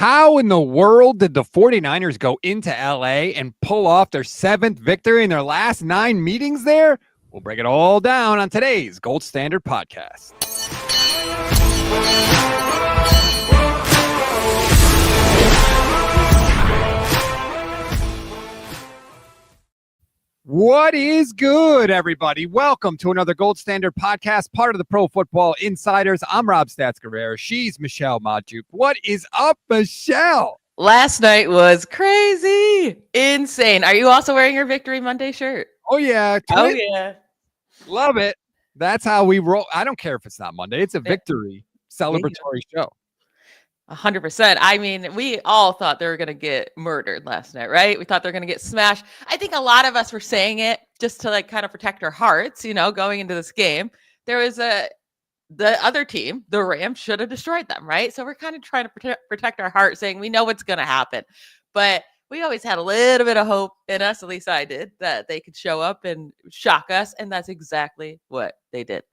How in the world did the 49ers go into LA and pull off their 7th victory in their last 9 meetings there? We'll break it all down on today's Gold Standard Podcast. What is good, everybody? Welcome to another Gold Standard Podcast, part of the Pro Football Insiders. I'm Rob Stats Guerrero. She's Michelle Madjup. What is up, Michelle? Last night was crazy. Insane. Are you also wearing your Victory Monday shirt? Oh, yeah. Oh, yeah. Love it. That's how we roll. I don't care if it's not Monday. It's a victory celebratory show. 100%. I mean, we all thought they were going to get murdered last night, right? We thought they were going to get smashed. I think a lot of us were saying it just to kind of protect our hearts, going into this game. There was the other team, the Rams, should have destroyed them, right? So we're kind of trying to protect our heart, saying we know what's going to happen. But we always had a little bit of hope in us, at least I did, that they could show up and shock us. And that's exactly what they did.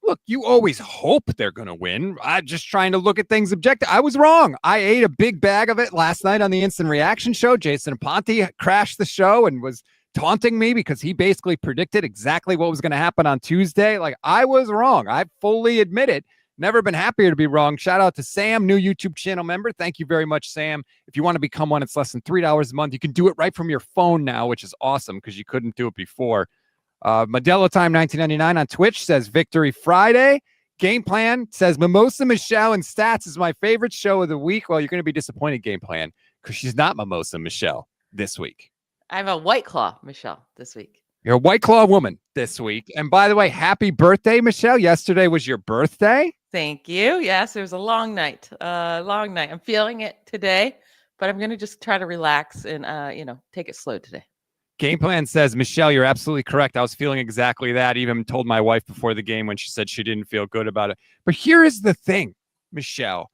Look, you always hope they're going to win. I'm just trying to look at things objective. I was wrong. I ate a big bag of it last night on the Instant Reaction show. Jason Aponte crashed the show and was taunting me because he basically predicted exactly what was going to happen on Tuesday. I was wrong. I fully admit it. Never been happier to be wrong. Shout out to Sam, new YouTube channel member. Thank you very much, Sam. If you want to become one, it's less than $3 a month. You can do it right from your phone now, which is awesome because you couldn't do it before. Modelo Time 1999 on Twitch says Victory Friday. Game Plan says Mimosa Michelle and Stats is my favorite show of the week. Well, you're going to be disappointed, Game Plan, because she's not Mimosa Michelle this week. I'm a White Claw Michelle this week. You're a White Claw woman this week. And by the way, happy birthday, Michelle. Yesterday was your birthday. Thank you. Yes, it was a long night. I'm feeling it today, but I'm going to just try to relax and, take it slow today. Game Plan says, Michelle, you're absolutely correct. I was feeling exactly that. Even told my wife before the game when she said she didn't feel good about it. But here is the thing, Michelle.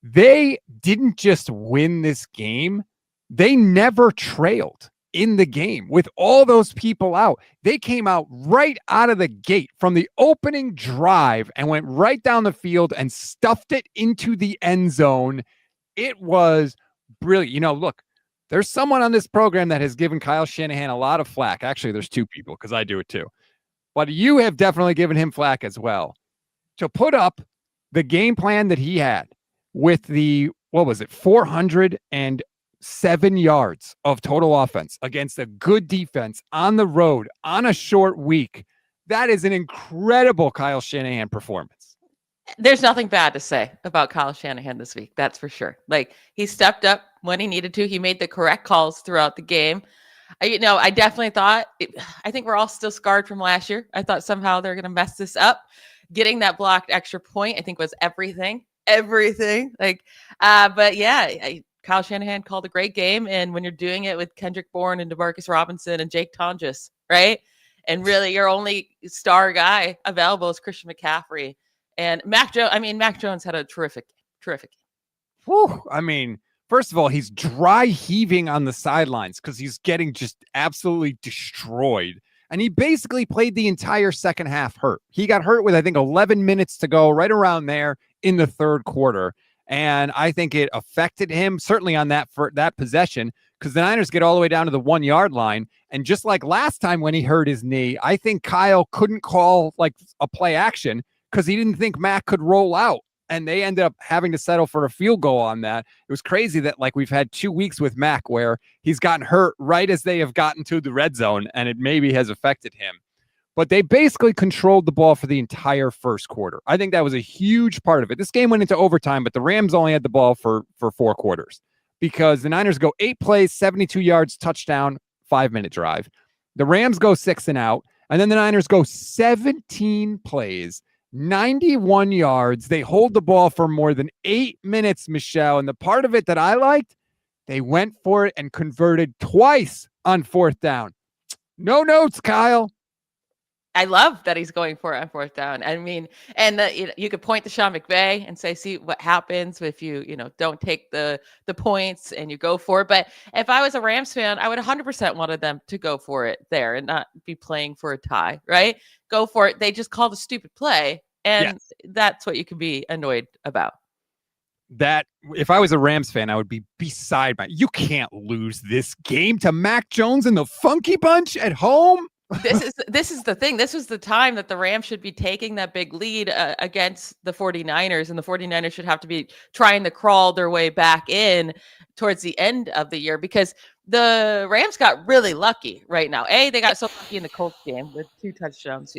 They didn't just win this game. They never trailed in the game with all those people out. They came out right out of the gate from the opening drive and went right down the field and stuffed it into the end zone. It was brilliant. Look. There's someone on this program that has given Kyle Shanahan a lot of flack. Actually, there's two people because I do it too. But you have definitely given him flack as well. To put up the game plan that he had with 407 yards of total offense against a good defense on the road on a short week. That is an incredible Kyle Shanahan performance. There's nothing bad to say about Kyle Shanahan this week. That's for sure. He stepped up when he needed to. He made the correct calls throughout the game. I definitely thought, I think we're all still scarred from last year. I thought somehow they're going to mess this up. Getting that blocked extra point, I think was everything. But yeah, Kyle Shanahan called a great game. And when you're doing it with Kendrick Bourne and DeMarcus Robinson and Jake Tonjes, right? And really your only star guy available is Christian McCaffrey. And Mac Jones had a terrific game. Whew. First of all, he's dry heaving on the sidelines because he's getting just absolutely destroyed. And he basically played the entire second half hurt. He got hurt with, I think, 11 minutes to go, right around there in the third quarter. And I think it affected him, certainly on that possession, because the Niners get all the way down to the 1 yard line. And just like last time when he hurt his knee, I think Kyle couldn't call a play action because he didn't think Mac could roll out. And they ended up having to settle for a field goal on that. It was crazy that we've had 2 weeks with Mac where he's gotten hurt right as they have gotten to the red zone, and it maybe has affected him. But they basically controlled the ball for the entire first quarter. I think that was a huge part of it. This game went into overtime, but the Rams only had the ball for 4 quarters because the Niners go 8 plays, 72 yards, touchdown, 5-minute drive. The Rams go 6 and out, and then the Niners go 17 plays, 91 yards. They hold the ball for more than 8 minutes, Michelle. And the part of it that I liked, they went for it and converted twice on 4th down. No notes, Kyle. I love that he's going for it on 4th down. You could point to Sean McVay and say, see what happens if you don't take the points and you go for it. But if I was a Rams fan, I would 100% wanted them to go for it there and not be playing for a tie, right? Go for it. They just called a stupid play, and That's what you can be annoyed about. That if I was a Rams fan, I would be beside my. You can't lose this game to Mac Jones and the Funky Bunch at home. This is the thing. This was the time that the Rams should be taking that big lead against the 49ers, and the 49ers should have to be trying to crawl their way back in towards the end of the year, because the Rams got really lucky right now. They got so lucky in the Colts game with 2 touchdowns.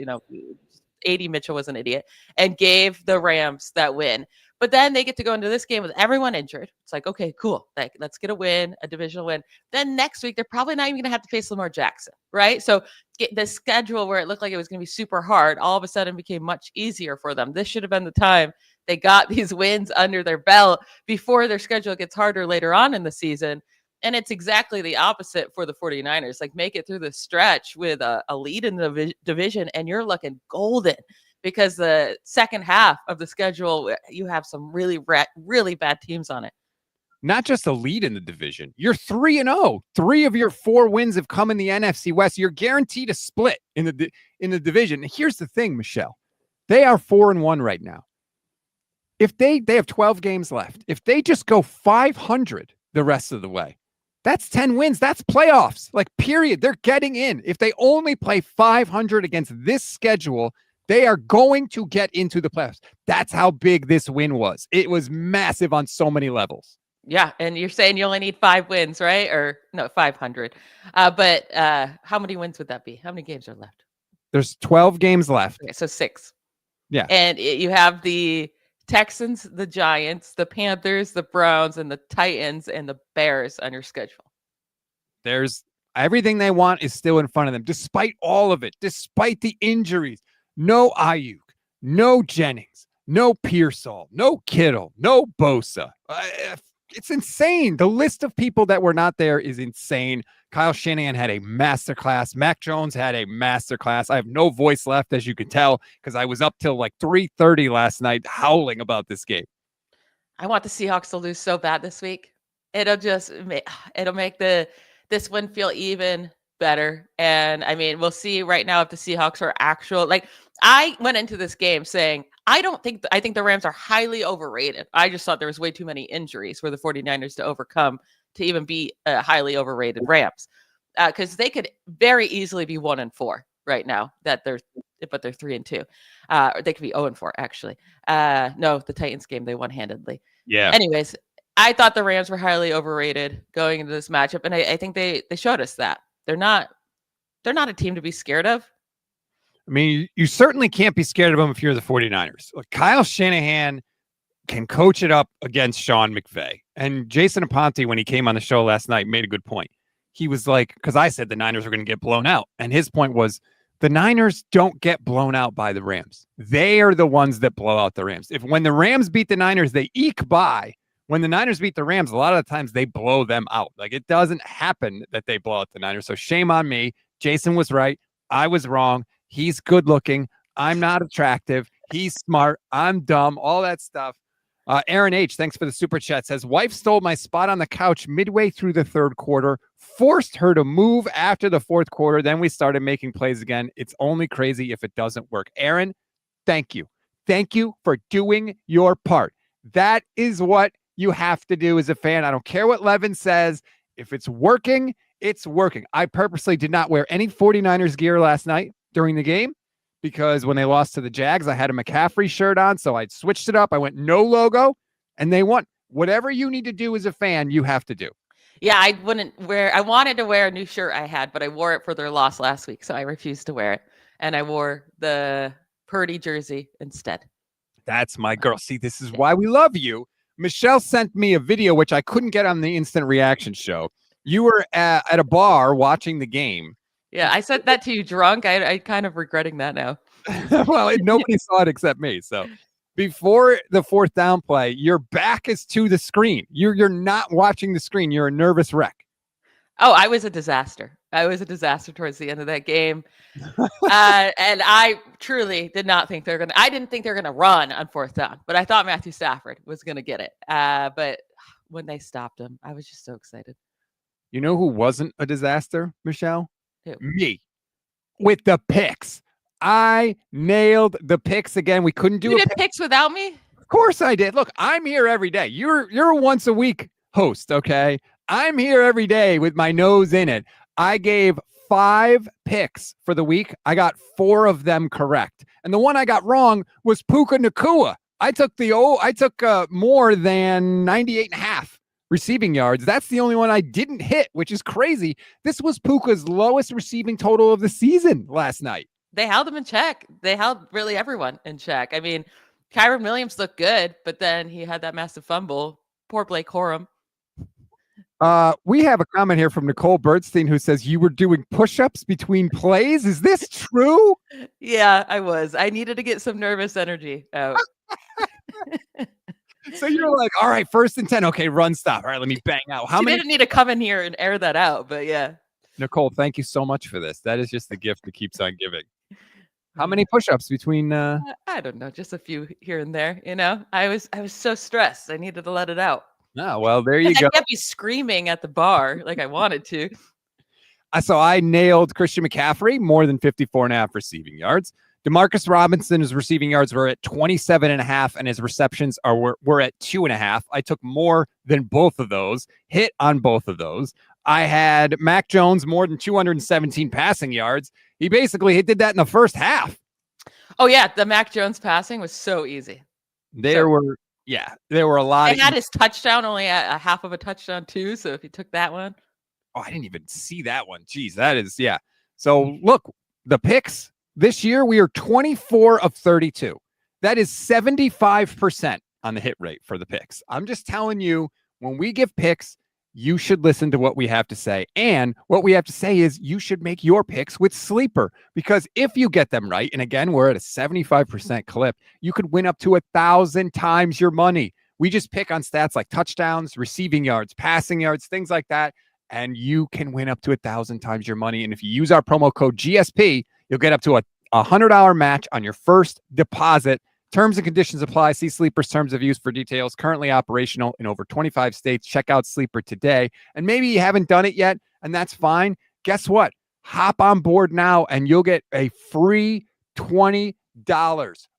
A.D. Mitchell was an idiot and gave the Rams that win. But then they get to go into this game with everyone injured. It's like, okay, cool. Like, let's get a win, a divisional win. Then next week, they're probably not even going to have to face Lamar Jackson, right? So get the schedule where it looked like it was going to be super hard, all of a sudden became much easier for them. This should have been the time they got these wins under their belt before their schedule gets harder later on in the season. And it's exactly the opposite for the 49ers. Like, make it through the stretch with a lead in the division, and you're looking golden, because the second half of the schedule, you have some really bad teams on it. Not just a lead in the division. You're 3-0. 3 of your 4 wins have come in the NFC West. You're guaranteed a split in the division. Here's the thing, Michelle. They are 4-1 right now. If they have 12 games left, if they just go 500 the rest of the way, that's 10 wins. That's playoffs. Like, period. They're getting in. If they only play 500 against this schedule, they are going to get into the playoffs. That's how big this win was. It was massive on so many levels. Yeah, and you're saying you only need 5 wins, right? Or no, 500. But how many wins would that be? How many games are left? There's 12 games left. Okay, so 6. Yeah. And you have the Texans, the Giants, the Panthers, the Browns, and the Titans, and the Bears on your schedule. There's everything they want is still in front of them, despite all of it, despite the injuries. No Ayuk, no Jennings, no Pearsall, no Kittle, no Bosa. It's insane. The list of people that were not there is insane. Kyle Shanahan had a masterclass. Mac Jones had a masterclass. I have no voice left, as you can tell, because I was up till like 3:30 last night howling about this game. I want the Seahawks to lose so bad this week. It'll make this win feel even better. And I mean, we'll see right now if the Seahawks are actual. Like, I went into this game saying, I think the Rams are highly overrated. I just thought there was way too many injuries for the 49ers to overcome to even be a highly overrated Rams. Because they could very easily be 1-4 right now, but they're 3-2. They could be 0-4 actually. No, the Titans game they won handedly. Yeah. Anyways, I thought the Rams were highly overrated going into this matchup, and I think they showed us that they're not a team to be scared of. I mean, you certainly can't be scared of them if you're the 49ers. Like, Kyle Shanahan can coach it up against Sean McVay. And Jason Aponte, when he came on the show last night, made a good point. He was like, because I said the Niners were going to get blown out. And his point was, the Niners don't get blown out by the Rams. They are the ones that blow out the Rams. When the Rams beat the Niners, they eke by. When the Niners beat the Rams, a lot of the times they blow them out. Like, it doesn't happen that they blow out the Niners. So shame on me. Jason was right. I was wrong. He's good looking. I'm not attractive. He's smart. I'm dumb. All that stuff. Aaron H., thanks for the super chat, says, wife stole my spot on the couch midway through the third quarter, forced her to move after the fourth quarter. Then we started making plays again. It's only crazy if it doesn't work. Aaron, thank you. Thank you for doing your part. That is what you have to do as a fan. I don't care what Levin says. If it's working, it's working. I purposely did not wear any 49ers gear last night during the game, because when they lost to the Jags, I had a McCaffrey shirt on, so I switched it up. I went no logo, and they won. Whatever you need to do as a fan, you have to do. Yeah, I wanted to wear a new shirt I had, but I wore it for their loss last week, so I refused to wear it. And I wore the Purdy jersey instead. That's my girl. See, this is why we love you. Michelle sent me a video, which I couldn't get on the instant reaction show. You were at a bar watching the game. Yeah, I said that to you drunk. I kind of regretting that now. Well, nobody saw it except me. So before the fourth down play, your back is to the screen. You're not watching the screen. You're a nervous wreck. Oh, I was a disaster. I was a disaster towards the end of that game. And I truly did not think I didn't think they were going to run on fourth down, but I thought Matthew Stafford was going to get it. But when they stopped him, I was just so excited. You know who wasn't a disaster, Michelle? Who? Me. With the picks. I nailed the picks again. We couldn't do You did picks without me? course I did. Look, I'm here every day. You're a once a week host, okay? I'm here every day with my nose in it. I gave 5 picks for the week. I got 4 of them correct. And the one I got wrong was Puka Nacua. I took more than 98.5 receiving yards. That's the only one I didn't hit, which is crazy. This was Puka's lowest receiving total of the season last night. They held him in check. They held really everyone in check. I mean, Kyron Williams looked good, but then he had that massive fumble. Poor Blake Corum. We have a comment here from Nicole Birdstein who says you were doing push-ups between plays. Is this true? Yeah, I was. I needed to get some nervous energy out. So you're like, all right, 1st and 10. Okay, run stop. All right, let me bang out. She didn't need to come in here and air that out, but yeah. Nicole, thank you so much for this. That is just the gift that keeps on giving. How many push-ups between I don't know, just a few here and there, you know. I was so stressed. I needed to let it out. Oh, well, there you go. I can't be screaming at the bar like I wanted to. So I nailed Christian McCaffrey, more than 54.5 receiving yards. Demarcus Robinson's receiving yards were at 27.5, and his receptions were at 2.5. I took more than both of those, hit on both of those. I had Mac Jones more than 217 passing yards. He basically did that in the first half. Oh, yeah. The Mac Jones passing was so easy. There were a lot. He had his touchdown only a half of a touchdown, too. So if he took that one. Oh, I didn't even see that one. Jeez, that is, yeah. So look, the picks this year, we are 24 of 32. That is 75% on the hit rate for the picks. I'm just telling you, when we give picks, you should listen to what we have to say. And what we have to say is you should make your picks with Sleeper, because if you get them right, and again, we're at a 75% clip, you could win up to 1,000 times your money. We just pick on stats like touchdowns, receiving yards, passing yards, things like that. And you can win up to 1,000 times your money. And if you use our promo code GSP, you'll get up to a $100 match on your first deposit. Terms and conditions apply. See Sleeper's terms of use for details. Currently operational in over 25 states. Check out Sleeper today. And maybe you haven't done it yet, and that's fine. Guess what? Hop on board now, and you'll get a free $20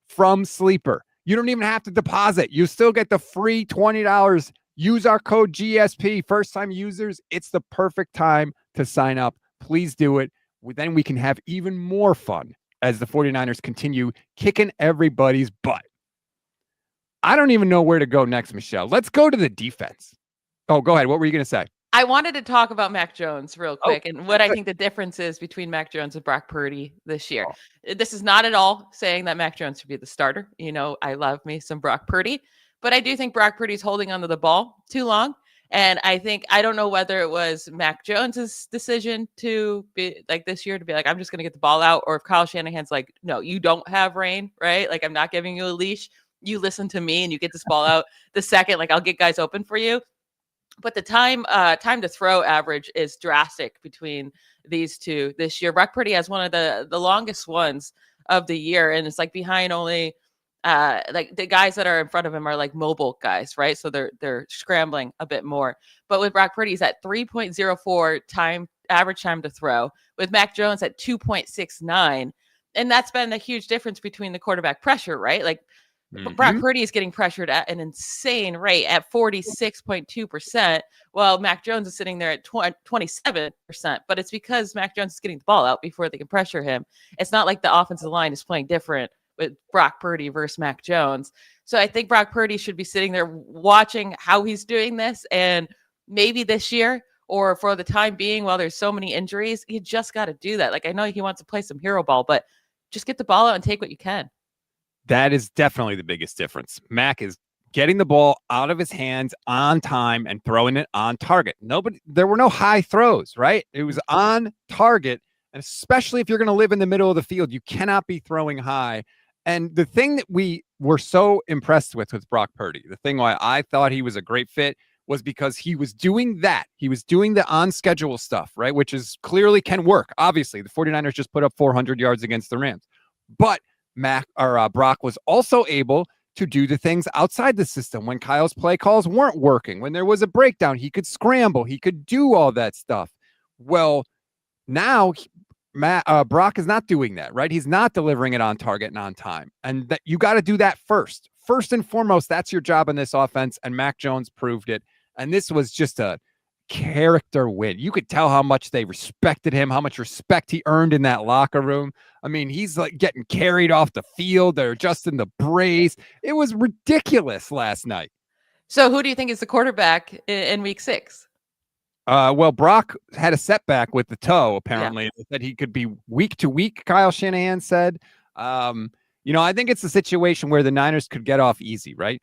from Sleeper. You don't even have to deposit. You still get the free $20. Use our code GSP. First-time users, it's the perfect time to sign up. Please do it. Then we can have even more fun as the 49ers continue kicking everybody's butt. I don't even know where to go next, Michelle. Let's go to the defense. Oh, go ahead. What were you going to say? I wanted to talk about Mac Jones real quick and what I think the difference is between Mac Jones and Brock Purdy this year. This is not at all saying that Mac Jones should be the starter. You know, I love me some Brock Purdy, but I do think Brock Purdy's holding onto the ball too long. And I don't know whether it was Mac Jones's decision to be like this year to be like, I'm just going to get the ball out, or if Kyle Shanahan's like, no, you don't have reign, right? Like, I'm not giving you a leash. You listen to me and you get this ball out the second, like I'll get guys open for you. But the time to throw average is drastic between these two this year. Brock Purdy has one of the longest ones of the year, and it's like behind only like the guys that are in front of him are like mobile guys, right? So they're scrambling a bit more. But with Brock Purdy, he's at 3.04 average time to throw. With Mac Jones at 2.69, and that's been a huge difference between the quarterback pressure, right? Like Brock Purdy is getting pressured at an insane rate at 46.2%, while Mac Jones is sitting there at 27%. But it's because Mac Jones is getting the ball out before they can pressure him. It's not like the offensive line is playing different with Brock Purdy versus Mac Jones. So I think Brock Purdy should be sitting there watching how he's doing this. And maybe this year, or for the time being, while there's so many injuries, you just got to do that. Like, I know he wants to play some hero ball, but just get the ball out and take what you can. That is definitely the biggest difference. Mac is getting the ball out of his hands on time and throwing it on target. There were no high throws, right? It was on target. And especially if you're going to live in the middle of the field, you cannot be throwing high. And the thing that we were so impressed with Brock Purdy, the thing why I thought he was a great fit, was because he was doing that. He was doing the on-schedule stuff, right? Which is clearly can work. Obviously, the 49ers just put up 400 yards against the Rams. But Brock was also able to do the things outside the system when Kyle's play calls weren't working. When there was a breakdown, he could scramble. He could do all that stuff. Well, now Brock is not doing that, right? He's not delivering it on target and on time. And that you got to do that first First and foremost, that's your job in this offense, and Mac Jones proved it. And this was just a character win. You could tell how much they respected him, how much respect he earned in that locker room. I mean, he's like getting carried off the field. They're adjusting the brace. It was ridiculous last night. So who do you think is the quarterback in week 6? Well, Brock had a setback with the toe, apparently. Yeah. That he could be week to week, Kyle Shanahan said. I think it's a situation where the Niners could get off easy, right?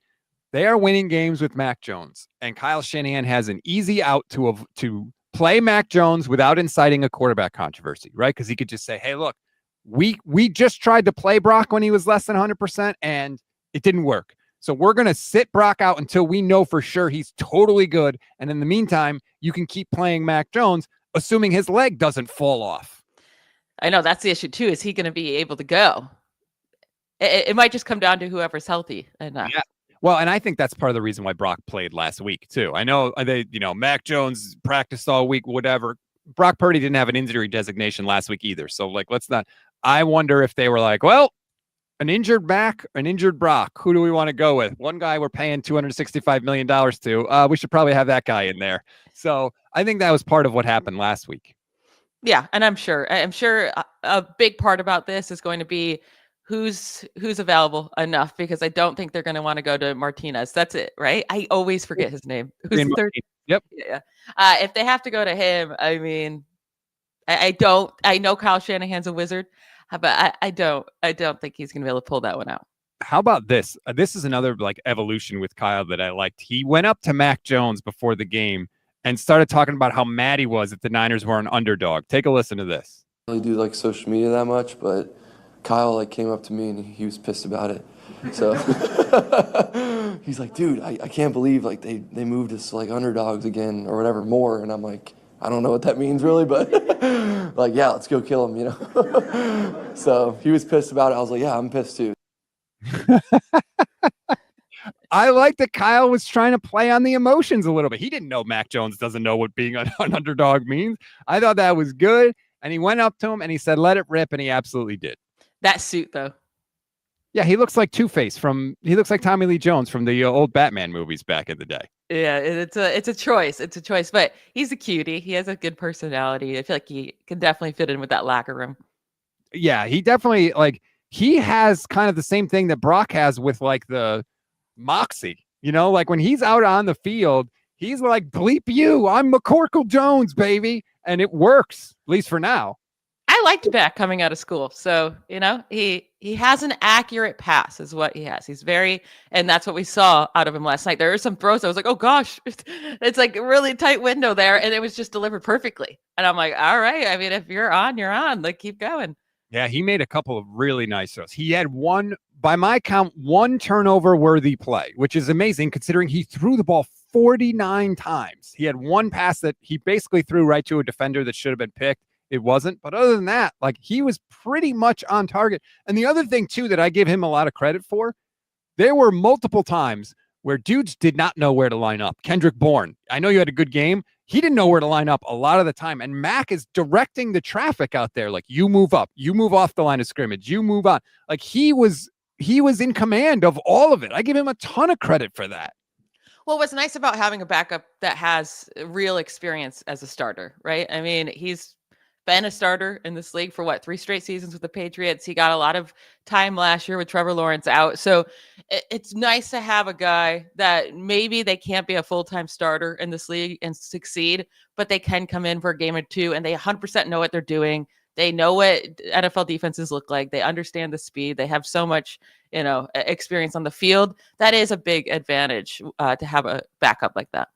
They are winning games with Mac Jones, and Kyle Shanahan has an easy out to play Mac Jones without inciting a quarterback controversy, right? Because he could just say, hey, look, we just tried to play Brock when he was less than 100%, and it didn't work. So we're going to sit Brock out until we know for sure he's totally good. And in the meantime, you can keep playing Mac Jones, assuming his leg doesn't fall off. I know that's the issue too. Is he going to be able to go? It might just come down to whoever's healthy. Yeah. Well, and I think that's part of the reason why Brock played last week too. I know Mac Jones practiced all week, whatever. Brock Purdy didn't have an injury designation last week either. So I wonder if they were like, well, an injured Mac, an injured Brock. Who do we want to go with? One guy we're paying $265 million to. We should probably have that guy in there. So I think that was part of what happened last week. Yeah, and I'm sure a big part about this is going to be who's available enough, because I don't think they're going to want to go to Martinez. That's it, right? I always forget his name. Who's the third? Yep. Yeah. If they have to go to him, I mean, I know Kyle Shanahan's a wizard. But I don't think he's going to be able to pull that one out. How about this? This is another evolution with Kyle that I liked. He went up to Mac Jones before the game and started talking about how mad he was that the Niners were an underdog. Take a listen to this. I don't really do social media that much, but Kyle came up to me and he was pissed about it. So he's like, dude, I can't believe they moved us underdogs again or whatever more. And I'm like, I don't know what that means really, but yeah, let's go kill him, So he was pissed about it. I was like, yeah, I'm pissed too. I like that Kyle was trying to play on the emotions a little bit. He didn't know Mac Jones doesn't know what being an underdog means. I thought that was good. And he went up to him and he said, let it rip. And he absolutely did. That suit though. Yeah, he looks like Two-Face he looks like Tommy Lee Jones from the old Batman movies back in the day. Yeah, it's a choice. It's a choice, but he's a cutie. He has a good personality. I feel like he can definitely fit in with that locker room. Yeah, he definitely he has kind of the same thing that Brock has with the moxie. When he's out on the field, he's like, bleep you, I'm McCorkle Jones, baby. And it works, at least for now. I liked Mac coming out of school. So, he has an accurate pass is what he has. He's and that's what we saw out of him last night. There are some throws I was like, oh gosh, it's a really tight window there. And it was just delivered perfectly. And I'm like, all right. I mean, if you're on, keep going. Yeah, he made a couple of really nice throws. He had by my count, one turnover worthy play, which is amazing considering he threw the ball 49 times. He had one pass that he basically threw right to a defender that should have been picked. It wasn't. But other than that, he was pretty much on target. And the other thing, too, that I give him a lot of credit for, there were multiple times where dudes did not know where to line up. Kendrick Bourne, I know you had a good game. He didn't know where to line up a lot of the time. And Mac is directing the traffic out there. You move up, you move off the line of scrimmage, you move on. He was in command of all of it. I give him a ton of credit for that. Well, what's nice about having a backup that has real experience as a starter, right? I mean, he's been a starter in this league for 3 straight seasons with the Patriots. He got a lot of time last year with Trevor Lawrence out. So it's nice to have a guy that maybe they can't be a full-time starter in this league and succeed, but they can come in for a game or two and they 100% know what they're doing. They know what NFL defenses look like. They understand the speed. They have so much, experience on the field. That is a big advantage to have a backup like that.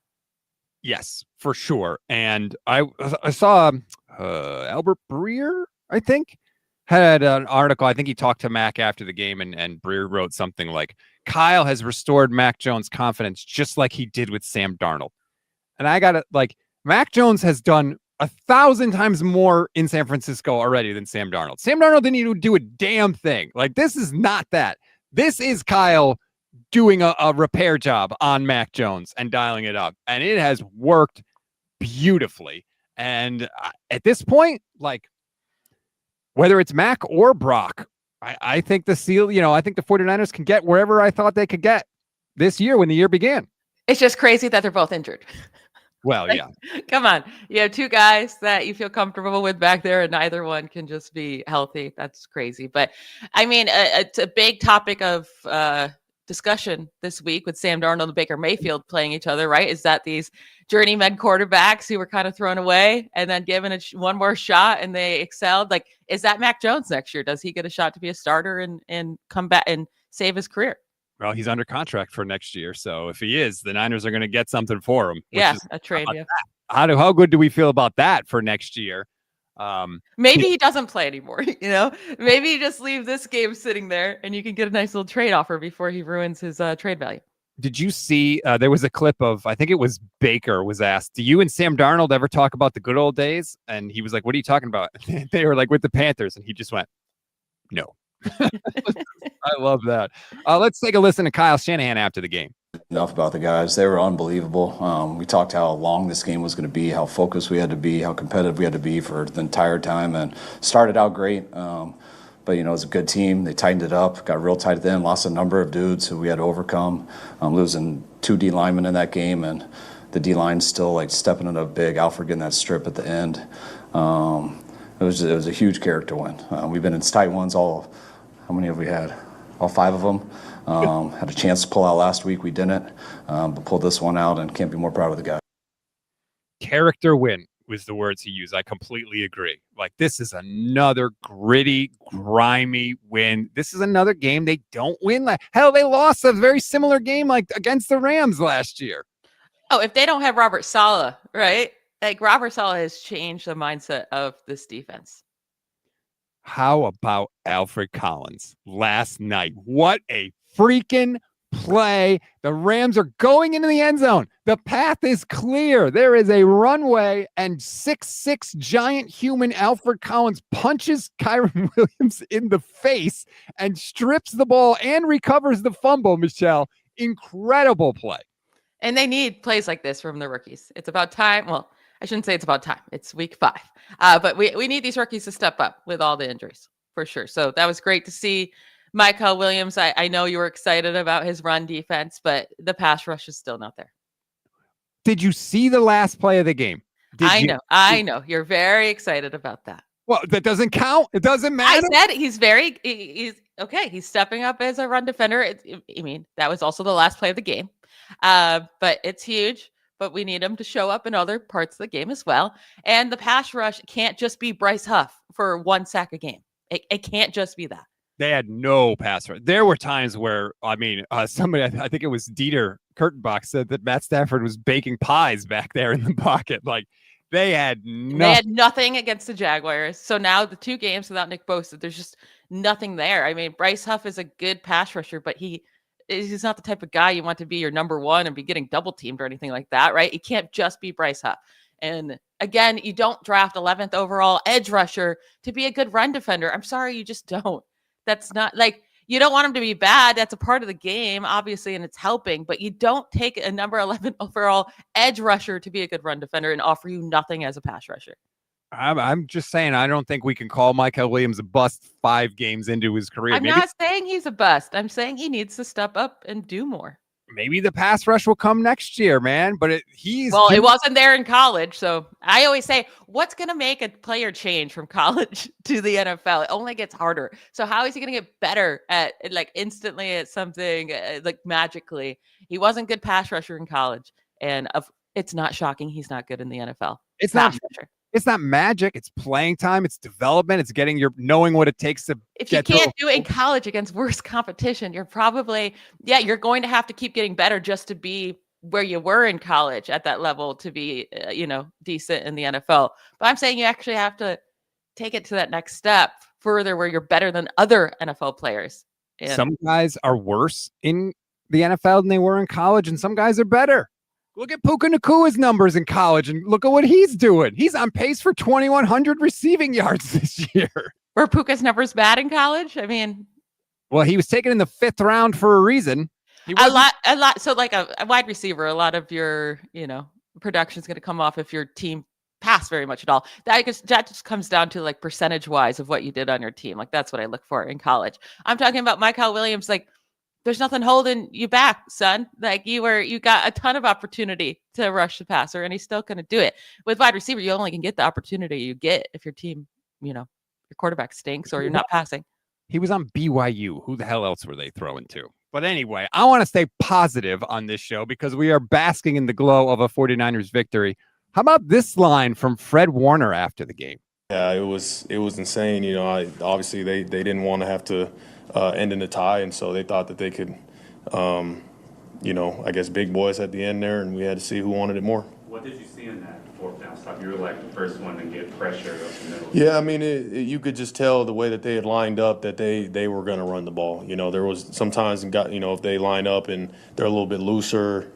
Yes, for sure. And I saw Albert Breer, I think, had an article. I think he talked to Mac after the game, and Breer wrote something like, Kyle has restored Mac Jones' confidence just like he did with Sam Darnold. And I got it. Mac Jones has done 1,000 times more in San Francisco already than Sam Darnold. Sam Darnold didn't even do a damn thing. This is not that. This is Kyle doing a repair job on Mac Jones and dialing it up. And it has worked beautifully. And at this point, whether it's Mac or Brock, I think the 49ers can get wherever I thought they could get this year when the year began. It's just crazy that they're both injured. Well, Like, yeah. come on. You have two guys that you feel comfortable with back there, and neither one can just be healthy. That's crazy. But I mean, it's a big topic of discussion this week with Sam Darnold and Baker Mayfield playing each other, right? Is that these journeyman quarterbacks who were kind of thrown away and then given one more shot and they excelled? Like, is that Mac Jones next year? Does he get a shot to be a starter and come back and save his career? Well, he's under contract for next year. So if he is, the Niners are going to get something for him. Yeah, a trade. Yeah. How good do we feel about that for next year? Maybe he doesn't play anymore. Maybe you just leave this game sitting there and you can get a nice little trade offer before he ruins his trade value. Did you see there was a clip of, I think it was Baker was asked, do you and Sam Darnold ever talk about the good old days? And he was like, what are you talking about? They were like, with the Panthers. And he just went, no. I love that. Let's take a listen to Kyle Shanahan after the game. Enough about the guys. They were unbelievable. We talked how long this game was going to be, how focused we had to be, how competitive we had to be for the entire time, and started out great. But, it was a good team. They tightened it up, got real tight at the end, lost a number of dudes who we had to overcome, losing 2 D linemen in that game, and the D line still stepping it up big. Alfred getting that strip at the end. It was a huge character win. We've been in tight ones how many have we had? All 5 of them. Had a chance to pull out last week. We didn't, but pulled this one out and can't be more proud of the guy. Character win was the words he used. I completely agree. Like, this is another gritty, grimy win. This is another game they don't win. Hell, they lost a very similar game against the Rams last year. Oh, if they don't have Robert Saleh, right? Robert Saleh has changed the mindset of this defense. How about Alfred Collins last night? What a freaking play. The Rams are going into the end zone. The path is clear. There is a runway, and 6'6" giant human Alfred Collins punches Kyren Williams in the face and strips the ball and recovers the fumble, Michelle. Incredible play. And they need plays like this from the rookies. It's about time. Well, I shouldn't say it's about time. It's week 5. But we need these rookies to step up with all the injuries, for sure. So that was great to see. Michael Williams, I know you were excited about his run defense, but the pass rush is still not there. Did you see the last play of the game? I know. You're very excited about that. Well, that doesn't count. It doesn't matter. I said he's okay. He's stepping up as a run defender. That was also the last play of the game. But it's huge. But we need him to show up in other parts of the game as well. And the pass rush can't just be Bryce Huff for 1 sack a game. It can't just be that. They had no pass rush. There were times where, somebody, I think it was Dieter Kurtenbach, said that Matt Stafford was baking pies back there in the pocket. They had nothing. They had nothing against the Jaguars. So now the 2 games without Nick Bosa, there's just nothing there. Bryce Huff is a good pass rusher, but he's not the type of guy you want to be your number 1 and be getting double teamed or anything like that, right? It can't just be Bryce Huff. And again, you don't draft 11th overall edge rusher to be a good run defender. I'm sorry, you just don't. That's not you don't want him to be bad. That's a part of the game, obviously, and it's helping, but you don't take a number 11 overall edge rusher to be a good run defender and offer you nothing as a pass rusher. I'm just saying, I don't think we can call Michael Williams a bust 5 games into his career. I'm not saying he's a bust. I'm saying he needs to step up and do more. Maybe the pass rush will come next year, man. But it wasn't there in college. So I always say, what's going to make a player change from college to the NFL? It only gets harder. So how is he going to get better at instantly at something magically? He wasn't good pass rusher in college. And it's not shocking he's not good in the NFL. It's not magic. It's playing time. It's development. It's knowing what it takes to. If you can't do it in college against worse competition, you're probably, you're going to have to keep getting better just to be where you were in college at that level to be, decent in the NFL. But I'm saying you actually have to take it to that next step further where you're better than other NFL players. And some guys are worse in the NFL than they were in college, and some guys are better. Look at Puka Nakua's numbers in college and look at what he's doing. He's on pace for 2,100 receiving yards this year. Were Puka's numbers bad in college? Well, he was taken in the 5th round for a reason. A lot. So a wide receiver, a lot of your, production is going to come off if your team pass very much at all. That just comes down to like percentage wise of what you did on your team. Like that's what I look for in college. I'm talking about Michael Williams. Like there's nothing holding you back, son. Like you got a ton of opportunity to rush the passer, and he's still going to do it. With wide receiver, you only can get the opportunity you get if your team, your quarterback stinks or you're not passing. He was on BYU. Who the hell else were they throwing to? But anyway, I want to stay positive on this show because we are basking in the glow of a 49ers victory. How about this line from Fred Warner after the game? Yeah, it was insane. Obviously they didn't want to have to end in a tie, and so they thought that they could, I guess big boys at the end there, and we had to see who wanted it more. What did you see in that fourth down stop? You were like the first one to get pressure up the middle. Yeah, I mean, you could just tell the way that they had lined up that they were going to run the ball. There was sometimes if they line up and they're a little bit looser,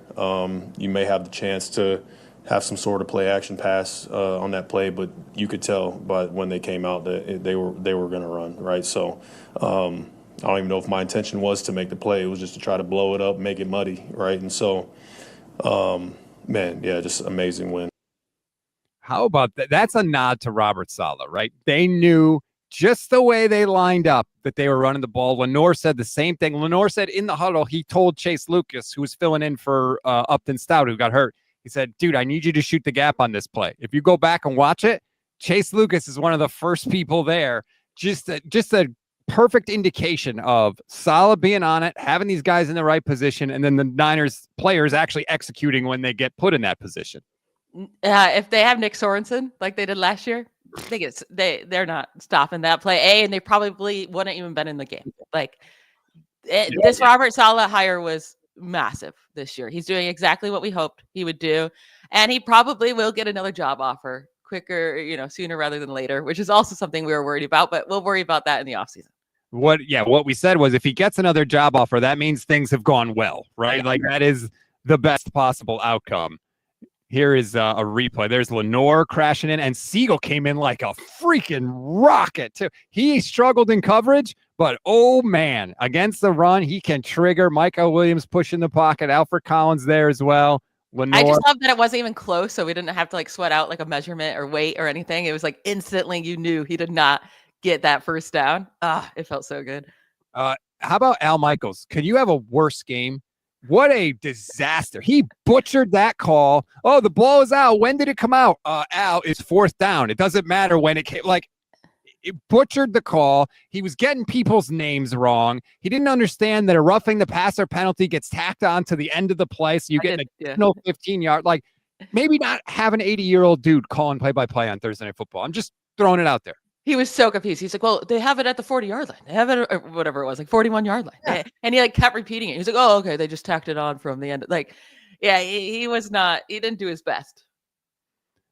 you may have the chance to have some sort of play action pass on that play, but you could tell by when they came out that they were going to run, right? So I don't even know if my intention was to make the play. It was just to try to blow it up, make it muddy, right? And so, just amazing win. How about that? That's a nod to Robert Saleh, right? They knew just the way they lined up that they were running the ball. Lenore said the same thing. Lenore said in the huddle, he told Chase Lucas, who was filling in for Upton Stout, who got hurt. He said, dude, I need you to shoot the gap on this play. If you go back and watch it, Chase Lucas is one of the first people there. Just a perfect indication of Saleh being on it, having these guys in the right position, and then the Niners players actually executing when they get put in that position. If they have Nick Sorensen like they did last year, I think they're not stopping that play. And they probably wouldn't even been in the game. This Robert Saleh hire was massive this year. He's doing exactly what we hoped he would do, and he probably will get another job offer quicker, sooner rather than later, which is also something we were worried about, but we'll worry about that in the offseason. What we said was if he gets another job offer, that means things have gone well, right? Like that is the best possible outcome. Here is a replay. There's Lenore crashing in, and Siegel came in like a freaking rocket too. He struggled in coverage, but oh man, against the run, he can trigger. Michael Williams pushing the pocket. Alfred Collins there as well. Lenore. I just love that it wasn't even close, so we didn't have to sweat out a measurement or weight or anything. It was instantly you knew he did not get that first down. It felt so good. How about Al Michaels? Could you have a worse game? What a disaster. He butchered that call. Oh, the ball is out. When did it come out? Al, it's fourth down. It doesn't matter when it came. It butchered the call. He was getting people's names wrong. He didn't understand that a roughing the passer penalty gets tacked on to the end of the play, so you get an additional 15-yard. Maybe not have an 80-year-old dude calling play-by-play on Thursday Night Football. I'm just throwing it out there. He was so confused. He's like, well, they have it at the 40-yard line. They have it, or whatever it was, 41-yard line. Yeah. And he kept repeating it. He's like, oh, okay, they just tacked it on from the end. He didn't do his best.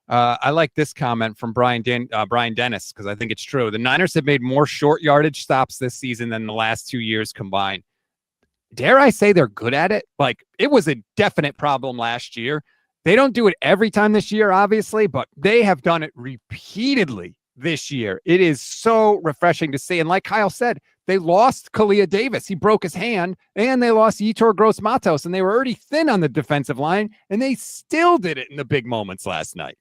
I like this comment from Brian Dennis because I think it's true. The Niners have made more short yardage stops this season than the last 2 years combined. Dare I say they're good at it? It was a definite problem last year. They don't do it every time this year, obviously, but they have done it repeatedly this year. It is so refreshing to see. And like Kyle said, they lost Kalia Davis. He broke his hand, and they lost Yetur Gross-Matos, and they were already thin on the defensive line, and they still did it in the big moments last night.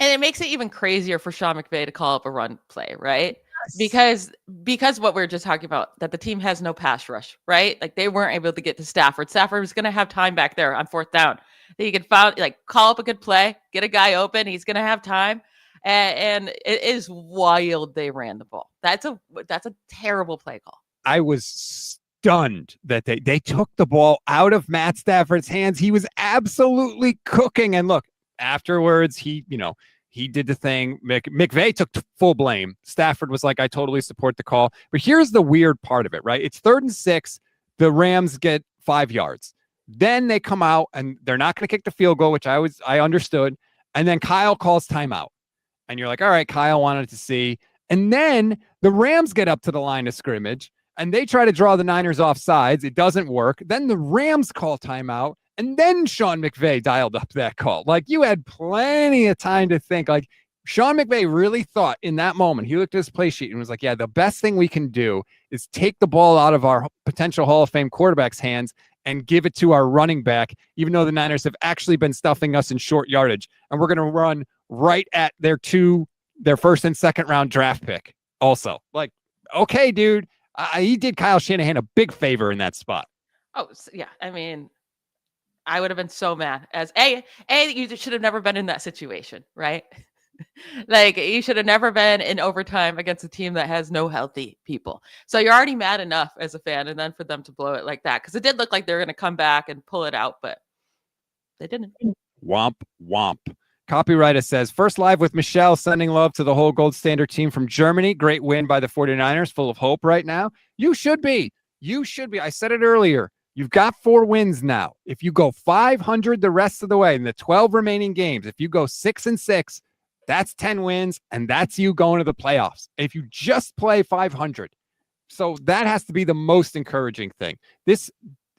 And it makes it even crazier for Sean McVay to call up a run play, right? Yes. Because what we were just talking about, that the team has no pass rush, right? They weren't able to get to Stafford. Stafford was going to have time back there on fourth down. He could call up a good play, get a guy open. He's going to have time. And it is wild they ran the ball. That's a terrible play call. I was stunned that they took the ball out of Matt Stafford's hands. He was absolutely cooking. And look, afterwards, he did the thing. McVay took full blame. Stafford was like, I totally support the call. But here's the weird part of it, right? It's 3rd and 6. The Rams get 5 yards. Then they come out and they're not going to kick the field goal, which I understood. And then Kyle calls timeout. And you're like, all right, Kyle wanted to see. And then the Rams get up to the line of scrimmage and they try to draw the Niners off sides. It doesn't work. Then the Rams call timeout. And then Sean McVay dialed up that call. You had plenty of time to think. Sean McVay really thought in that moment, he looked at his play sheet and was like, yeah, the best thing we can do is take the ball out of our potential Hall of Fame quarterback's hands and give it to our running back, even though the Niners have actually been stuffing us in short yardage. And we're going to run right at their first and second round draft pick also. Like, okay, dude, he did Kyle Shanahan a big favor in that spot. Oh, yeah. I mean, I would have been so mad as you should have never been in that situation, right? Like, you should have never been in overtime against a team that has no healthy people. So you're already mad enough as a fan, and then for them to blow it like that, because it did look like they were going to come back and pull it out, but they didn't. Womp womp. Copywriter says, first live with Michelle, sending love to the whole Gold Standard team from Germany. Great win by the 49ers, full of hope right now. You should be. I said it earlier. You've got 4 wins now. If you go 500 the rest of the way in the 12 remaining games, if you go 6-6, that's 10 wins, and that's you going to the playoffs. If you just play 500. So that has to be the most encouraging thing. This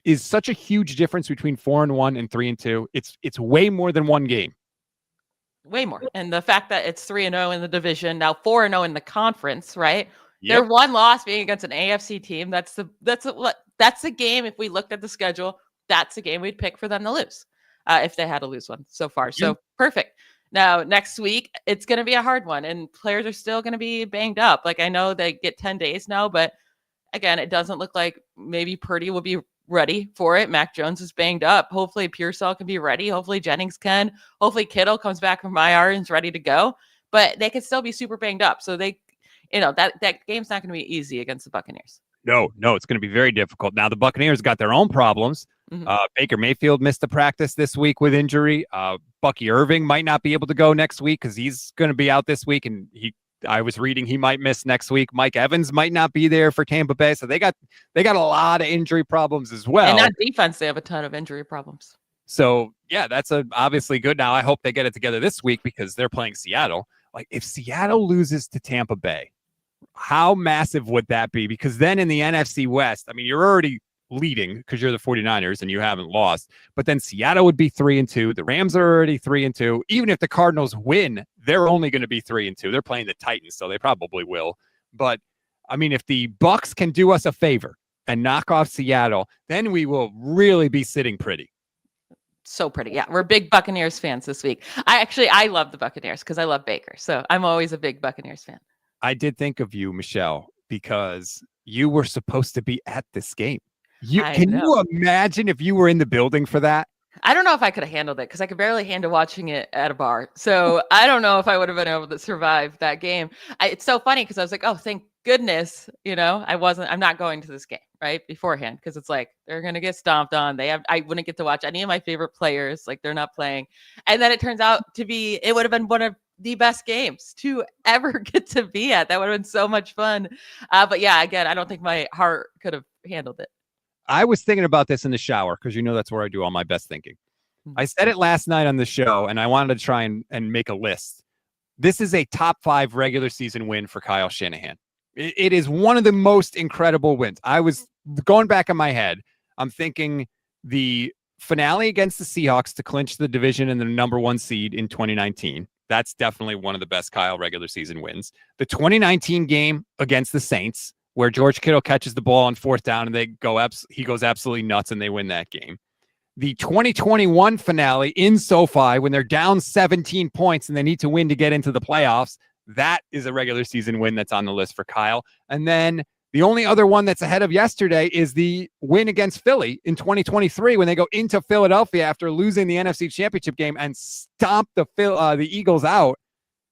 is such a huge difference between 4-1 and 3-2. It's way more than one game. Way more. And the fact that it's 3-0 in the division, now 4-0 in the conference, right? Yep. Their one loss being against an AFC team. That's the game. If we looked at the schedule, that's the game we'd pick for them to lose if they had to lose one so far. So perfect. Now, next week, it's going to be a hard one, and players are still going to be banged up. Like, I know they get 10 days now, but again, it doesn't look like maybe Purdy will be ready for it. Mac Jones is banged up. Hopefully Pearsall can be ready. Hopefully Jennings can. Hopefully Kittle comes back from IR and is ready to go. But they could still be super banged up. So they, that game's not going to be easy against the Buccaneers. No, it's going to be very difficult. Now, the Buccaneers got their own problems. Mm-hmm. Baker Mayfield missed the practice this week with injury. Bucky Irving might not be able to go next week because he's going to be out this week, and I was reading he might miss next week. Mike Evans might not be there for Tampa Bay, so they got a lot of injury problems as well. And on defense, they have a ton of injury problems. So yeah, that's obviously good. Now I hope they get it together this week because they're playing Seattle. Like, if Seattle loses to Tampa Bay, how massive would that be? Because then in the NFC West, I mean, you're already leading because you're the 49ers and you haven't lost, but then Seattle would be 3-2. The Rams are already 3-2. Even if the Cardinals win, they're only going to be 3-2. They're playing the Titans, so they probably will. But I mean, if the Bucks can do us a favor and knock off Seattle, then we will really be sitting pretty. So pretty. Yeah, we're big Buccaneers fans this week. I love the Buccaneers because I love Baker, so I'm always a big Buccaneers fan. I did think of you, Michelle, because you were supposed to be at this game. Can you imagine if you were in the building for that? I don't know if I could have handled it because I could barely handle watching it at a bar. So I don't know if I would have been able to survive that game. It's so funny because I was like, oh, thank goodness, I'm not going to this game right beforehand because it's like they're going to get stomped on. I wouldn't get to watch any of my favorite players. Like, they're not playing. And then it turns out it would have been one of the best games to ever get to be at. That would have been so much fun. But yeah, again, I don't think my heart could have handled it. I was thinking about this in the shower because that's where I do all my best thinking. Mm-hmm. I said it last night on the show, and I wanted to try and make a list. This is a top 5 regular season win for Kyle Shanahan. It is one of the most incredible wins. I was going back in my head. I'm thinking the finale against the Seahawks to clinch the division and the number 1 seed in 2019. That's definitely one of the best Kyle regular season wins. The 2019 game against the Saints, where George Kittle catches the ball on 4th down and he goes absolutely nuts and they win that game. The 2021 finale in SoFi when they're down 17 points and they need to win to get into the playoffs. That is a regular season win that's on the list for Kyle. And then the only other one that's ahead of yesterday is the win against Philly in 2023 when they go into Philadelphia after losing the NFC Championship game and stomp the Eagles out.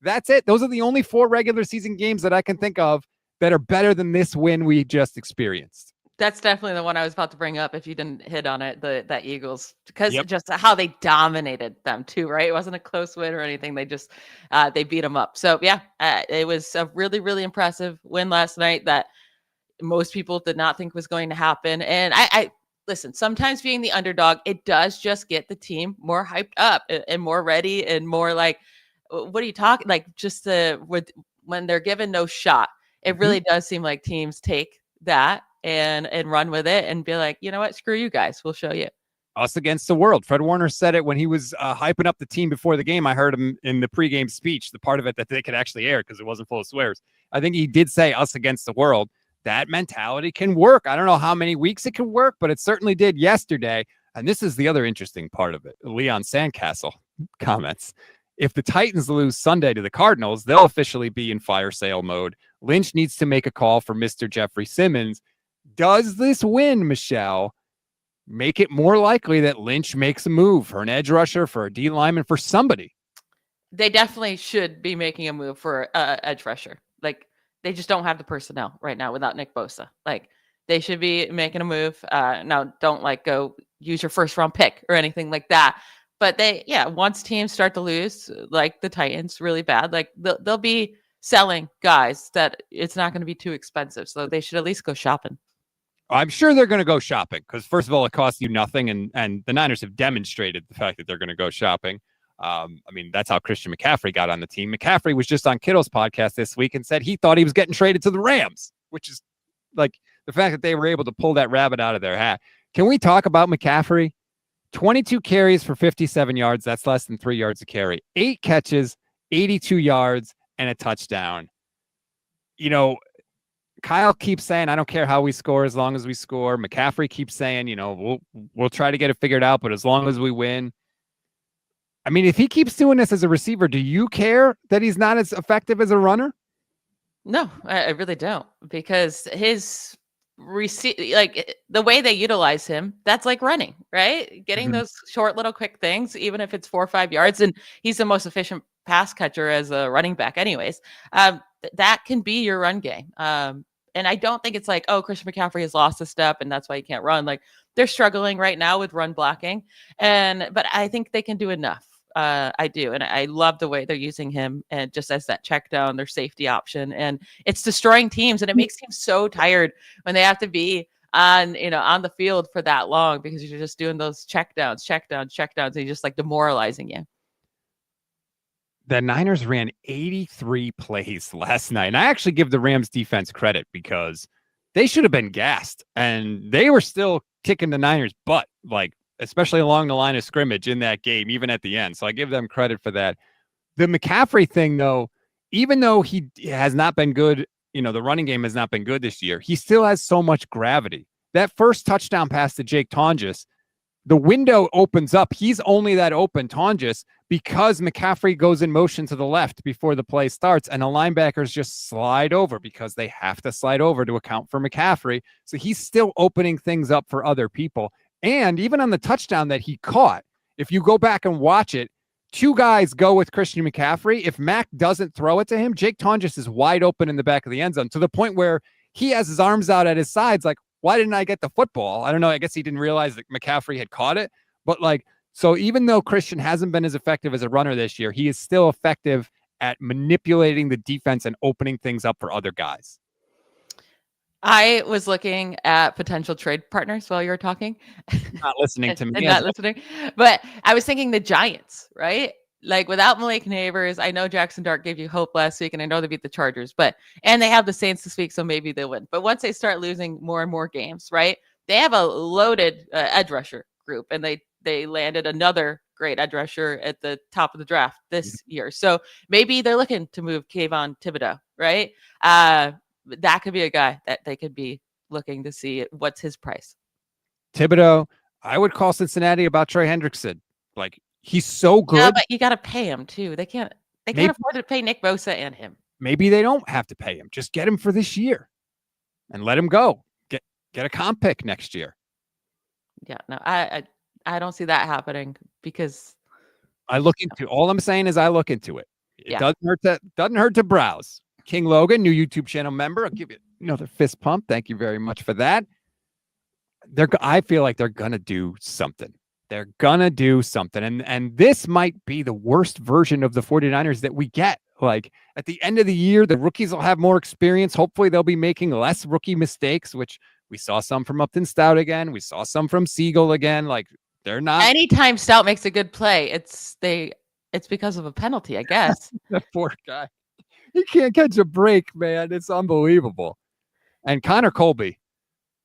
That's it. Those are the only 4 regular season games that I can think of that are better than this win we just experienced. That's definitely the one I was about to bring up if you didn't hit on it, that Eagles, because just how they dominated them too, right? It wasn't a close win or anything. They just, they beat them up. So yeah, it was a really, really impressive win last night that most people did not think was going to happen. And I listen, sometimes being the underdog, it does just get the team more hyped up and more ready and more like, what are you talking? Like, just when they're given no shot, it really does seem like teams take that and run with it and be like, you know what, screw you guys, we'll show you. Us against the world. Fred Warner said it when he was hyping up the team before the game. I heard him in the pregame speech, the part of it that they could actually air because it wasn't full of swears. I think he did say us against the world. that mentality can work. I don't know how many weeks it can work, but it certainly did yesterday. And this is the other interesting part of it. Leon Sandcastle comments. If the Titans lose Sunday to the Cardinals, they'll officially be in fire sale mode. Lynch needs to make a call for Mr. Jeffrey Simmons. Does this win, Michelle, make it more likely that Lynch makes a move for an edge rusher, for a D lineman, for somebody? They definitely should be making a move for edge rusher. Like, they just don't have the personnel right now without Nick Bosa. Like, they should be making a move. Now, don't like go use your first round pick or anything like that. But once teams start to lose, like the Titans, really bad, like they'll be selling guys that it's not going to be too expensive. So they should at least go shopping. I'm sure they're going to go shopping because, first of all, it costs you nothing. And the Niners have demonstrated the fact that they're going to go shopping. I mean, that's how Christian McCaffrey got on the team. McCaffrey was just on Kittle's podcast this week and said he thought he was getting traded to the Rams, which is like the fact that they were able to pull that rabbit out of their hat. Can we talk about McCaffrey? 22 carries for 57 yards. That's less than 3 yards a carry. 8 catches, 82 yards, and a touchdown. You know, Kyle keeps saying, I don't care how we score as long as we score. McCaffrey keeps saying, you know, we'll try to get it figured out, but as long as we win. I mean, if he keeps doing this as a receiver, do you care that he's not as effective as a runner? No, I really don't, because his like the way they utilize him, that's like running, right? Getting those short little quick things, even if it's 4 or 5 yards, and he's the most efficient pass catcher as a running back anyways. That can be your run game. And I don't think it's like, oh, Christian McCaffrey has lost a step and that's why he can't run. Like, they're struggling right now with run blocking, but I think they can do enough. I do. And I love the way they're using him and just as that check down, their safety option. And it's destroying teams. And it makes teams so tired when they have to be on the field for that long, because you're just doing those check downs, and you're just like demoralizing you. The Niners ran 83 plays last night. And I actually give the Rams defense credit because they should have been gassed and they were still kicking the Niners' butt, like, especially along the line of scrimmage in that game, even at the end. So I give them credit for that. The McCaffrey thing, though, even though he has not been good, the running game has not been good this year, he still has so much gravity. That first touchdown pass to Jake Tonjes, the window opens up. He's only that open, Tonjes, because McCaffrey goes in motion to the left before the play starts, and the linebackers just slide over because they have to slide over to account for McCaffrey. So he's still opening things up for other people. And even on the touchdown that he caught, if you go back and watch it, 2 guys go with Christian McCaffrey. If Mac doesn't throw it to him, Jake Tonjes is wide open in the back of the end zone to the point where he has his arms out at his sides like, why didn't I get the football? I don't know. I guess he didn't realize that McCaffrey had caught it. But so even though Christian hasn't been as effective as a runner this year, he is still effective at manipulating the defense and opening things up for other guys. I was looking at potential trade partners while you were talking. Not listening to me. Not listening. But I was thinking the Giants, right? Like, without Malik Neighbors, I know Jackson Dart gave you hope last week, and I know they beat the Chargers, and they have the Saints this week, so maybe they'll win. But once they start losing more and more games, right? They have a loaded edge rusher group, and they landed another great edge rusher at the top of the draft this year. So maybe they're looking to move Kayvon Thibodeau, right? That could be a guy that they could be looking to see what's his price. Thibodeau, I would call Cincinnati about Trey Hendrickson. Like, he's so good. Yeah, but you got to pay him too. They can't afford to pay Nick Bosa and him. Maybe they don't have to pay him. Just get him for this year and let him go. Get a comp pick next year. Yeah, no, I don't see that happening because all I'm saying is I look into it. It doesn't hurt to browse. King Logan, new YouTube channel member. I'll give you another fist pump. Thank you very much for that. I feel like they're gonna do something. They're gonna do something. And this might be the worst version of the 49ers that we get. Like, at the end of the year, the rookies will have more experience. Hopefully they'll be making less rookie mistakes, which we saw some from Upton Stout again. We saw some from Siegel again. Like, they're not. Anytime Stout makes a good play, it's because of a penalty, I guess. That poor guy. He can't catch a break, man. It's unbelievable. And Connor Colby,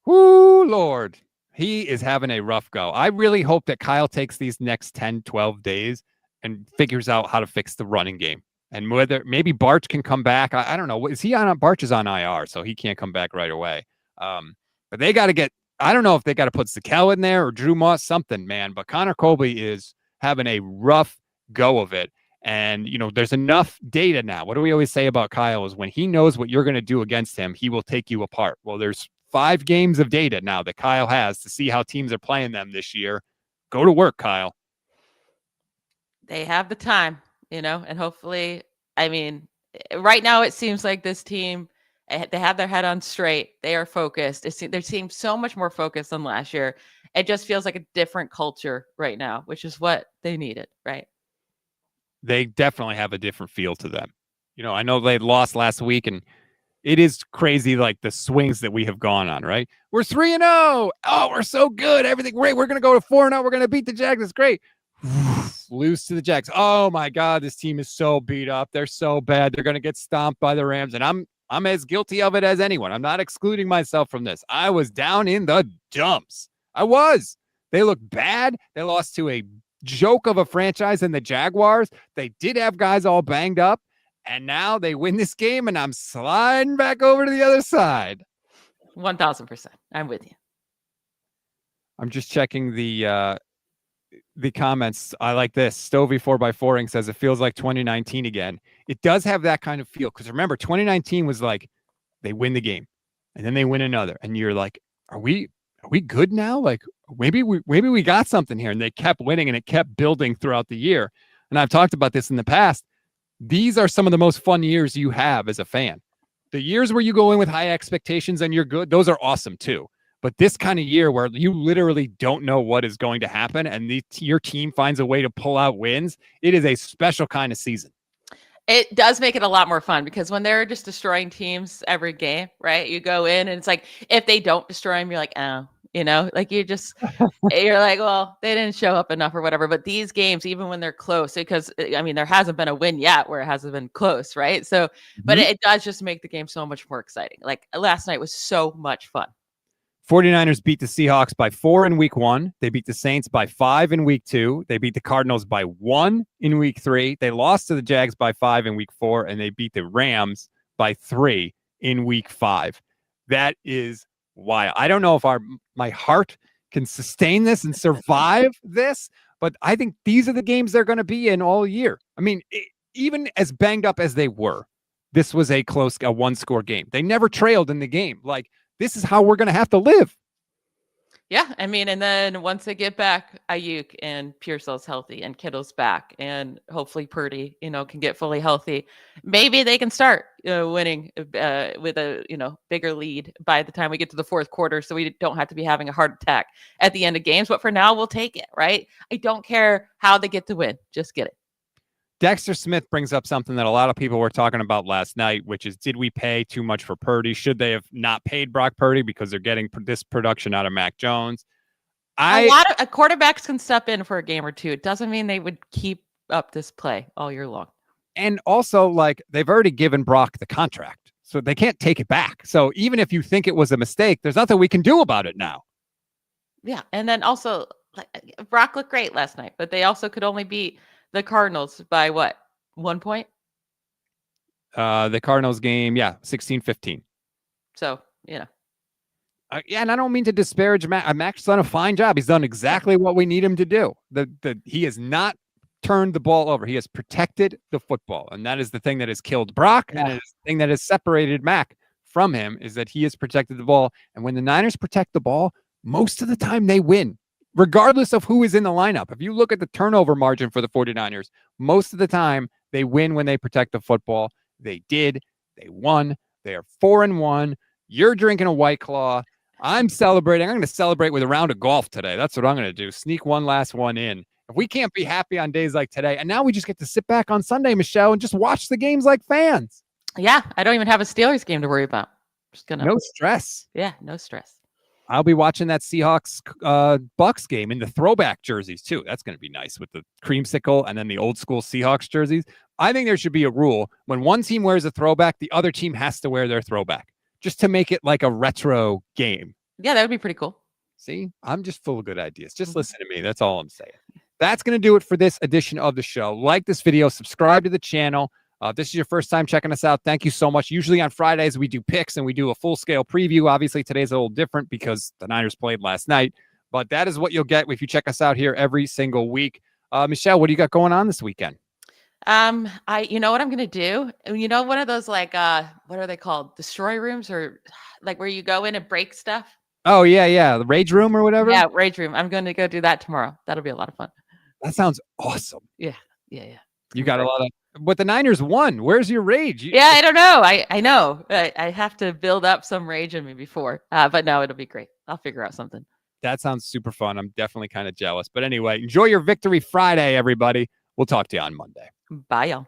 whoo, Lord, he is having a rough go. I really hope that Kyle takes these next 10, 12 days and figures out how to fix the running game. And whether maybe Barch can come back. I don't know. Is he on? Barch is on IR, so he can't come back right away. But they got to get, I don't know if they got to put Sakell in there or Drew Moss, something, man. But Connor Colby is having a rough go of it. And, there's enough data now. What do we always say about Kyle is when he knows what you're going to do against him, he will take you apart. Well, there's 5 games of data now that Kyle has to see how teams are playing them this year. Go to work, Kyle. They have the time, and hopefully, right now it seems like this team, they have their head on straight. They are focused. They seem so much more focused than last year. It just feels like a different culture right now, which is what they needed, right? They definitely have a different feel to them. I know they lost last week, and it is crazy, like the swings that we have gone on, right? We're 3-0. Oh, we're so good. Everything great. We're going to go to 4-0. We're going to beat the Jags. It's great. Lose to the Jags. Oh my God, this team is so beat up. They're so bad. They're going to get stomped by the Rams. And I'm as guilty of it as anyone. I'm not excluding myself from this. I was down in the dumps. I was. They look bad. They lost to a joke of a franchise in the Jaguars. They did have guys all banged up. And now they win this game, and I'm sliding back over to the other side. 1,000%. I'm with you. I'm just checking the comments. I like this. Stovey 4x4ing says it feels like 2019 again. It does have that kind of feel, because remember, 2019 was like they win the game and then they win another, and you're like, are we good now? Like maybe we got something here. And they kept winning, and it kept building throughout the year. And I've talked about this in the past. These are some of the most fun years you have as a fan. The years where you go in with high expectations and you're good, those are awesome too. But this kind of year where you literally don't know what is going to happen, and your team finds a way to pull out wins, it is a special kind of season. It does make it a lot more fun, because when they're just destroying teams every game, right? You go in and it's like, if they don't destroy them, you're like, oh, like you're like, well, they didn't show up enough or whatever. But these games, even when they're close, because there hasn't been a win yet where it hasn't been close, right? So, but it does just make the game so much more exciting. Like last night was so much fun. 49ers beat the Seahawks by 4 in week 1. They beat the Saints by 5 in week 2. They beat the Cardinals by 1 in week 3. They lost to the Jags by 5 in week 4, and they beat the Rams by 3 in week 5. That is wild. I don't know if my heart can sustain this and survive this, but I think these are the games they're going to be in all year. Even as banged up as they were, this was a close, a one-score game. They never trailed in the game. Like, this is how we're going to have to live. Yeah, and then once they get back, Ayuk and Pearsall's healthy, and Kittle's back, and hopefully Purdy, can get fully healthy. Maybe they can start winning with a bigger lead by the time we get to the fourth quarter, so we don't have to be having a heart attack at the end of games. But for now, we'll take it, right? I don't care how they get the win, just get it. Dexter Smith brings up something that a lot of people were talking about last night, which is, did we pay too much for Purdy? Should they have not paid Brock Purdy because they're getting this production out of Mac Jones? A lot of quarterbacks can step in for a game or two. It doesn't mean they would keep up this play all year long. And also, like, they've already given Brock the contract, so they can't take it back. So even if you think it was a mistake, there's nothing we can do about it now. Yeah, and then also, Brock looked great last night, but they also could only beat the Cardinals by what? 1 point? The Cardinals game, 16-15. So, and I don't mean to disparage Mac. Mac's done a fine job. He's done exactly what we need him to do. He has not turned the ball over. He has protected the football, and that is the thing that has killed Brock, and it is the thing that has separated Mac from him, is that he has protected the ball. And when the Niners protect the ball, most of the time they win, regardless of who is in the lineup. If you look at the turnover margin for the 49ers, most of the time they win when they protect the football. They did. They won. They are 4-1. You're drinking a White Claw. I'm celebrating. I'm going to celebrate with a round of golf today. That's what I'm going to do. Sneak one last one in. If we can't be happy on days like today, and now we just get to sit back on Sunday, Michelle, and just watch the games like fans. Yeah, I don't even have a Steelers game to worry about. No stress. Yeah, no stress. I'll be watching that Seahawks Bucks game in the throwback jerseys too. That's going to be nice with the creamsicle and then the old school Seahawks jerseys. I think there should be a rule: when one team wears a throwback, the other team has to wear their throwback, just to make it like a retro game. Yeah, that would be pretty cool. See, I'm just full of good ideas. Just listen to me. That's all I'm saying. That's going to do it for this edition of the show. Like this video, subscribe to the channel. This is your first time checking us out. Thank you so much. Usually on Fridays, we do picks and we do a full-scale preview. Obviously, today's a little different because the Niners played last night. But that is what you'll get if you check us out here every single week. Michelle, what do you got going on this weekend? You know what I'm gonna do? You know, one of those like what are they called? Destroy rooms, or like where you go in and break stuff? Oh, yeah. The Rage Room or whatever? Yeah, rage room. I'm going to go do that tomorrow. That'll be a lot of fun. That sounds awesome. Yeah. You got a lot of, but the Niners won. Where's your rage? Yeah, I don't know. I know. I have to build up some rage in me before. But no, it'll be great. I'll figure out something. That sounds super fun. I'm definitely kind of jealous. But anyway, enjoy your Victory Friday, everybody. We'll talk to you on Monday. Bye, y'all.